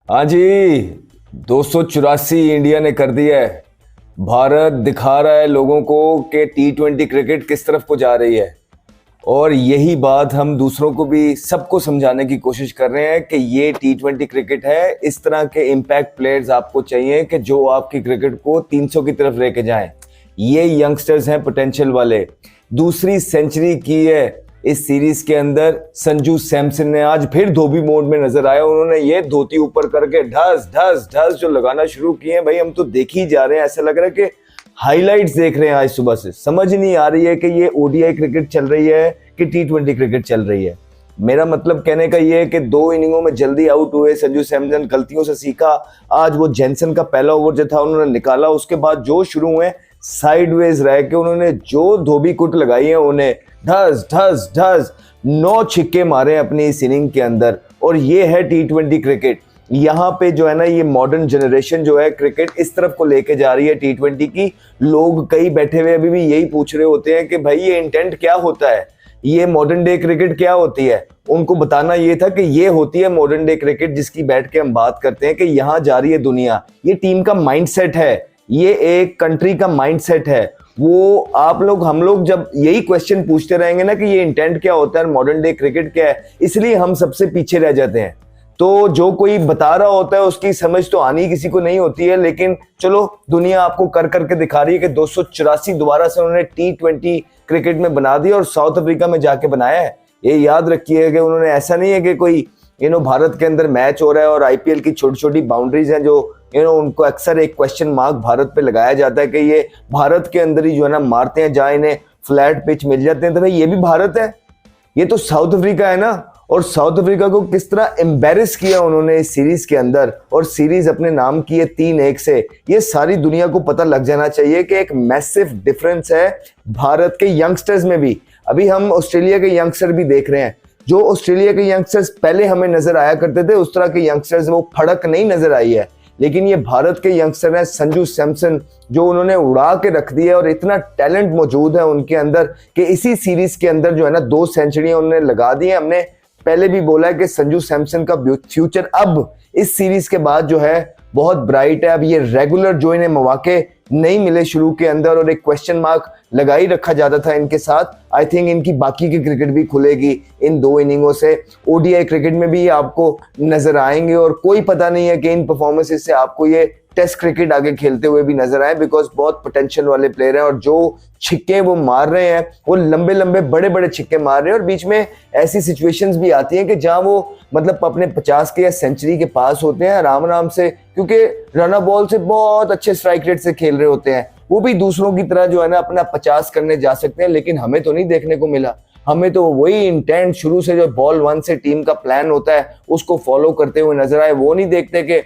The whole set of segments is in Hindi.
हाँ जी। 284 इंडिया ने कर दिया है। भारत दिखा रहा है लोगों को कि T20 क्रिकेट किस तरफ को जा रही है। और यही बात हम दूसरों को भी सबको समझाने की कोशिश कर रहे हैं कि ये T20 क्रिकेट है। इस तरह के इम्पैक्ट प्लेयर्स आपको चाहिए कि जो आपकी क्रिकेट को 300 की तरफ लेके जाएं। ये यंगस्टर्स हैं पोटेंशियल वाले। दूसरी सेंचुरी की है इस सीरीज के अंदर संजू सैमसन ने। आज फिर धोबी मोड में नजर आया। उन्होंने ये धोती ऊपर करके ढस ढस ढस जो लगाना शुरू किए हैं, भाई हम तो देख ही जा रहे हैं। ऐसा लग रहा है कि हाइलाइट्स देख रहे हैं आज सुबह से। समझ नहीं आ रही है कि ये ओडीआई क्रिकेट चल रही है कि T20 क्रिकेट चल रही है। मेरा मतलब कहने का ये है कि 2 इनिंगों में जल्दी आउट हुए संजू सैमसन, गलतियों से सीखा। आज वो जेनसन का पहला ओवर जो था उन्होंने निकाला, उसके बाद जो शुरू हुए साइडवेज रह के उन्होंने जो धोबी कुट लगाई है, उन्हें ढस ढस ढस 9 छिक्के मारे अपनी इस इनिंग के अंदर। और ये है T20 क्रिकेट। यहाँ पे जो है ना, ये मॉडर्न जनरेशन जो है क्रिकेट इस तरफ को लेके जा रही है T20 की। लोग कई बैठे हुए अभी भी यही पूछ रहे होते हैं कि भाई ये इंटेंट क्या होता है, ये मॉडर्न डे क्रिकेट क्या होती है। उनको बताना ये था कि ये होती है मॉडर्न डे क्रिकेट, जिसकी बैठ के हम बात करते हैं कि यहाँ जा रही है दुनिया। ये टीम का माइंडसेट है, ये एक कंट्री का माइंडसेट है। वो आप लोग हम लोग जब यही क्वेश्चन पूछते रहेंगे ना कि ये इंटेंट क्या होता है, मॉडर्न डे क्रिकेट क्या है, इसलिए हम सबसे पीछे रह जाते हैं। तो जो कोई बता रहा होता है उसकी समझ तो आनी किसी को नहीं होती है। लेकिन चलो, दुनिया आपको कर करके दिखा रही है कि 284 दोबारा से उन्होंने T20 क्रिकेट में बना दिया और साउथ अफ्रीका में जाके बनाया है। ये याद रखिए कि उन्होंने, ऐसा नहीं है कि कोई भारत के अंदर मैच हो रहा है और आईपीएल की छोटी छोटी बाउंड्रीज हैं जो उनको अक्सर एक क्वेश्चन मार्क भारत पे लगाया जाता है कि ये भारत के अंदर ही जो है ना मारते हैं जहां इन्हें फ्लैट पिच मिल जाते हैं। तो भाई ये भी भारत है, ये तो साउथ अफ्रीका है ना। और साउथ अफ्रीका को किस तरह एम्बेरस किया उन्होंने इस सीरीज के अंदर, और सीरीज अपने नाम की है 3-1 से। ये सारी दुनिया को पता लग जाना चाहिए कि एक मैसिव डिफरेंस है भारत के यंगस्टर्स में भी। अभी हम ऑस्ट्रेलिया के यंगस्टर भी देख रहे हैं। जो ऑस्ट्रेलिया के यंगस्टर्स पहले हमें नजर आया करते थे, उस तरह के यंगस्टर्स वो फड़क नहीं नजर आई है। लेकिन ये भारत के यंगस्टर हैं संजू सैमसन, जो उन्होंने उड़ा के रख दिया। और इतना टैलेंट मौजूद है उनके अंदर कि इसी सीरीज के अंदर जो है ना 2 सेंचुरियां उन्होंने लगा दी है। हमने पहले भी बोला है कि संजू सैमसन का फ्यूचर अब इस सीरीज के बाद जो है बहुत ब्राइट है। अब ये रेगुलर जो इन्हें मौके नहीं मिले शुरू के अंदर और एक क्वेश्चन मार्क लगा ही रखा जाता था इनके साथ, आई थिंक इनकी बाकी की क्रिकेट भी खुलेगी इन 2 इनिंगों से। ओडीआई क्रिकेट में भी आपको नजर आएंगे और कोई पता नहीं है कि इन परफॉर्मेंसेस से आपको ये टेस्ट क्रिकेट आगे खेलते हुए भी नजर आए, बिकॉज बहुत पोटेंशियल वाले प्लेयर हैं। और जो छिक्के वो मार रहे हैं वो लंबे लंबे बड़े बड़े छिक्के मार रहे हैं। और बीच में ऐसी सिचुएशंस भी आती हैं कि जहां वो मतलब अपने 50 के या सेंचुरी के पास होते हैं आराम आराम से, क्योंकि रनर बॉल से बहुत अच्छे स्ट्राइक रेट से खेल रहे होते हैं। वो भी दूसरों की तरह जो है ना अपना 50 करने जा सकते हैं। लेकिन हमें तो नहीं देखने को मिला। हमें तो वही इंटेंट शुरू से जो बॉल 1 से टीम का प्लान होता है उसको फॉलो करते हुए नजर आए। वो नहीं देखते कि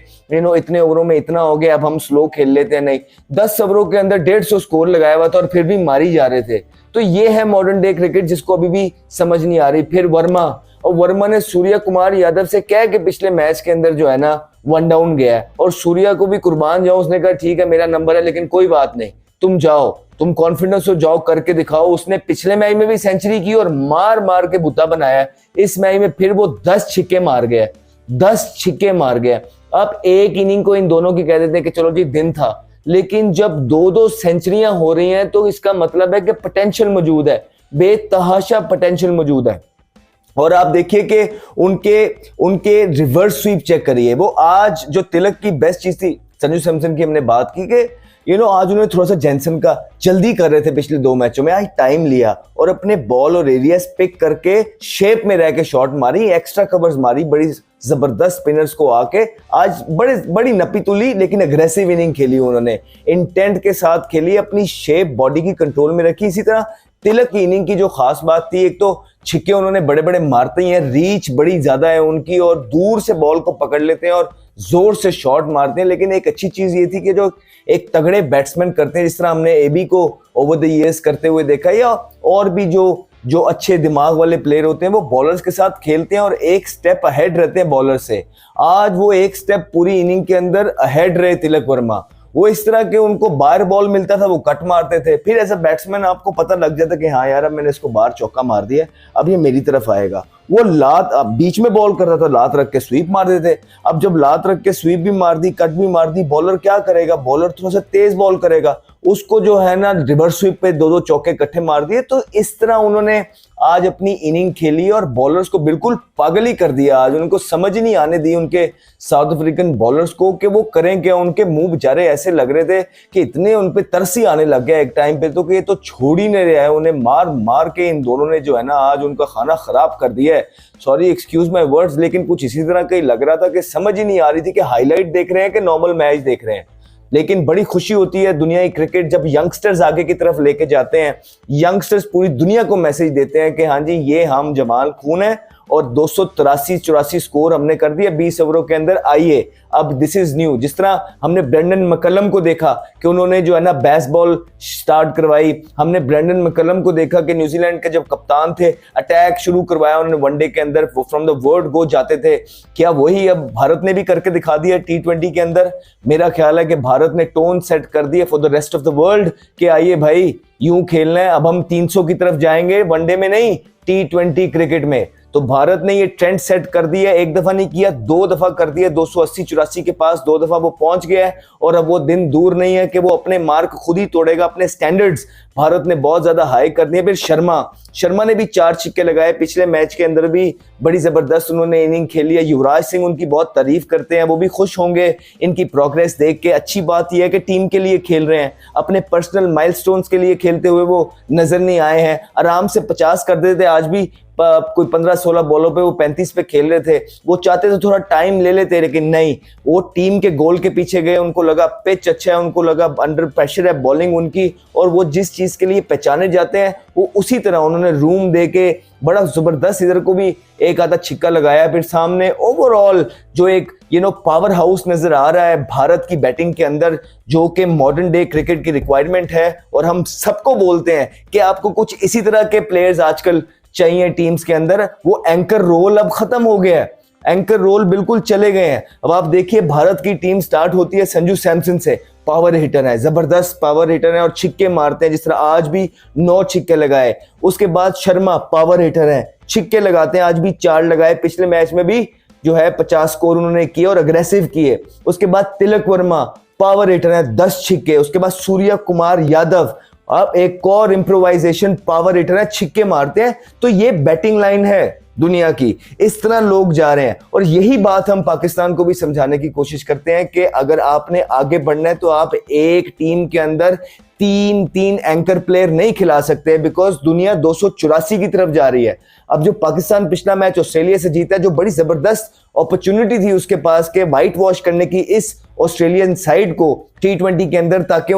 इतने ओवरों में इतना हो गया, अब हम स्लो खेल लेते हैं। नहीं, 10 ओवरों के अंदर 150 स्कोर लगाया हुआ था और फिर भी मारी जा रहे थे। तो ये है मॉडर्न डे क्रिकेट, जिसको अभी भी समझ नहीं आ रही। फिर वर्मा, और वर्मा ने सूर्य कुमार यादव से कह के पिछले मैच के अंदर जो है ना 1 डाउन गया है। और सूर्या को भी कुर्बान जाओ, उसने कहा ठीक है मेरा नंबर है लेकिन कोई बात नहीं, तुम जाओ, तुम कॉन्फिडेंस हो, जाओ करके दिखाओ। उसने पिछले मैच में भी सेंचुरी की और मार मार के बुता बनाया। इस मैच में फिर वो 10 छिक्के मार गया, 10 छिक्के मार गया। अब एक इनिंग को इन दोनों की कह देते हैं कि चलो जी दिन था, लेकिन जब 2-2 सेंचुरियां हो रही हैं तो इसका मतलब है कि पोटेंशियल मौजूद है, बेतहाशा पोटेंशियल मौजूद है। और आप देखिए कि उनके रिवर्स स्वीप चेक करिए। वो आज जो तिलक की बेस्ट चीज थी, संजू सैमसन की हमने बात की कि आज उन्होंने थोड़ा सा जेनसन का जल्दी कर रहे थे पिछले 2 मैचों में, आज टाइम लिया और अपने बॉल और एरियाज पिक करके शेप में रह के शॉट मारी, एक्स्ट्रा कवर्स मारी, बड़ी जबरदस्त स्पिनर्स को आके आज बड़ी नपी तुली लेकिन अग्रेसिव इनिंग खेली उन्होंने, इंटेंट के साथ खेली, अपनी शेप बॉडी की कंट्रोल में रखी। इसी तरह तिलक की इनिंग की जो खास बात थी, एक तो छिक्के उन्होंने बड़े बड़े मारते ही हैं, रीच बड़ी ज्यादा है उनकी और दूर से बॉल को पकड़ लेते हैं और जोर से शॉट मारते हैं। लेकिन एक अच्छी चीज ये थी कि जो एक तगड़े बैट्समैन करते हैं, जिस तरह हमने एबी को ओवर द ईयर्स करते हुए देखा, या और भी जो अच्छे दिमाग वाले प्लेयर होते हैं वो बॉलर्स के साथ खेलते हैं और एक स्टेप अहेड रहते हैं बॉलर से। आज वो एक स्टेप पूरी इनिंग के अंदर अहेड रहे तिलक वर्मा। वो इस तरह के उनको बाहर बॉल मिलता था, वो कट मारते थे, फिर एज अ बैट्समैन आपको पता लग जाता कि हाँ यार अब मैंने इसको बाहर चौका मार दिया, अब ये मेरी तरफ आएगा। वो लात बीच में बॉल कर रहा था, लात रख के स्वीप मार देते। अब जब लात रख के स्वीप भी मार दी, कट भी मार दी, बॉलर क्या करेगा, बॉलर थोड़ा सा तेज बॉल करेगा, उसको जो है ना रिवर्स स्वीप पे दो दो चौके इकट्ठे मार दिए। तो इस तरह उन्होंने आज अपनी इनिंग खेली और बॉलर्स को बिल्कुल पागल ही कर दिया। आज उनको समझ नहीं आने दी उनके साउथ अफ्रीकन बॉलर्स को कि वो करें क्या। उनके मुंह बेचारे ऐसे लग रहे थे कि इतने उन पे तरस ही आने लग गया एक टाइम पे तो कि ये तो छोड़ ही नहीं रहा है। उन्हें मार मार के इन दोनों ने जो है ना आज उनका खाना खराब कर दिया है। सॉरी, एक्सक्यूज माय वर्ड्स, लेकिन कुछ इसी तरह का ही लग रहा था कि समझ ही नहीं आ रही थी कि हाईलाइट देख रहे हैं कि नॉर्मल मैच देख रहे हैं। लेकिन बड़ी खुशी होती है दुनिया की क्रिकेट जब यंगस्टर्स आगे की तरफ लेके जाते हैं। यंगस्टर्स पूरी दुनिया को मैसेज देते हैं कि हाँ जी ये हम जमाल खून है और 283-84 स्कोर हमने कर दिया 20 ओवरों के अंदर। आइए अब दिस इज न्यू। जिस तरह हमने ब्रेंडन मैकलम को देखा कि उन्होंने जो है ना बेसबॉल स्टार्ट करवाई, हमने ब्रेंडन मैकलम को देखा कि न्यूजीलैंड के जब कप्तान थे अटैक शुरू करवाया उन्होंने वनडे के अंदर, फ्रॉम द वर्ड गो जाते थे। क्या वही अब भारत ने भी करके दिखा दिया T20 के अंदर? मेरा ख्याल है कि भारत ने टोन सेट कर दिया for the rest of the world कि आइए भाई यूं खेलना है, अब हम 300 की तरफ जाएंगे, वनडे में नहीं T20 क्रिकेट में। तो भारत ने ये ट्रेंड सेट कर दिया, एक दफा नहीं किया 2 दफा कर दिया। 280-84 के पास 2 दफा वो पहुंच गया है और अब वो दिन दूर नहीं है कि वो अपने मार्क खुद ही तोड़ेगा। अपने स्टैंडर्ड्स भारत ने बहुत ज्यादा हाई कर दिए। फिर शर्मा ने भी 4 छक्के लगाए पिछले मैच के अंदर भी, बड़ी जबरदस्त उन्होंने इनिंग खेली है। युवराज सिंह उनकी बहुत तारीफ करते हैं, वो भी खुश होंगे इनकी प्रोग्रेस देख के। अच्छी बात यह है कि टीम के लिए खेल रहे हैं, अपने पर्सनल माइलस्टोन्स के लिए खेलते हुए वो नजर नहीं आए हैं। आराम से 50 कर देते, आज भी कोई 15-16 बॉलों पे वो 35 पे खेल रहे थे। वो चाहते तो थोड़ा टाइम ले लेते, लेकिन नहीं, वो टीम के गोल के पीछे गए। उनको लगा पिच अच्छा है, उनको लगा अंडर प्रेशर है बॉलिंग उनकी, और वो जिस चीज के लिए पहचाने जाते हैं वो उसी तरह उन्होंने रूम दे के बड़ा जबरदस्त इधर को भी एक आधा छिक्का लगाया। फिर सामने ओवरऑल जो एक पावर हाउस नजर आ रहा है भारत की बैटिंग के अंदर, जो कि मॉडर्न डे क्रिकेट की रिक्वायरमेंट है। और हम सबको बोलते हैं कि आपको कुछ इसी तरह के प्लेयर्स आजकल चाहिए टीम्स के अंदर। वो एंकर रोल अब खत्म हो गया है, एंकर रोल बिल्कुल चले गए हैं। अब आप देखिए भारत की टीम स्टार्ट होती है संजू सैमसन से, पावर हिटर है, जबरदस्त पावर हिटर है और छिक्के मारते हैं, जिस तरह आज भी 9 छिक्के लगाए। उसके बाद शर्मा पावर हिटर है, छिक्के लगाते हैं, आज भी 4 लगाए। पिछले मैच में भी जो है 50 स्कोर उन्होंने किए और अग्रेसिव किए। उसके बाद तिलक वर्मा पावर हिटर है, 10 छिक्के। उसके बाद सूर्य कुमार यादव अब एक और इम्प्रोवाइजेशन पावर हिटर है, छिक्के मारते हैं। तो ये बैटिंग लाइन है दुनिया की, इस तरह लोग जा रहे हैं। और यही बात हम पाकिस्तान को भी समझाने की कोशिश करते हैं कि अगर आपने आगे बढ़ना है तो आप एक टीम के अंदर 3 एंकर प्लेयर नहीं खिला सकते, बिकॉज दुनिया 284 की तरफ जा रही है। अब जो पाकिस्तान पिछला मैच ऑस्ट्रेलिया से जीता, जो बड़ी जबरदस्त अपॉर्चुनिटी थी उसके पास के व्हाइट वॉश करने की इस ऑस्ट्रेलियन साइड को T20 के अंदर, ताकि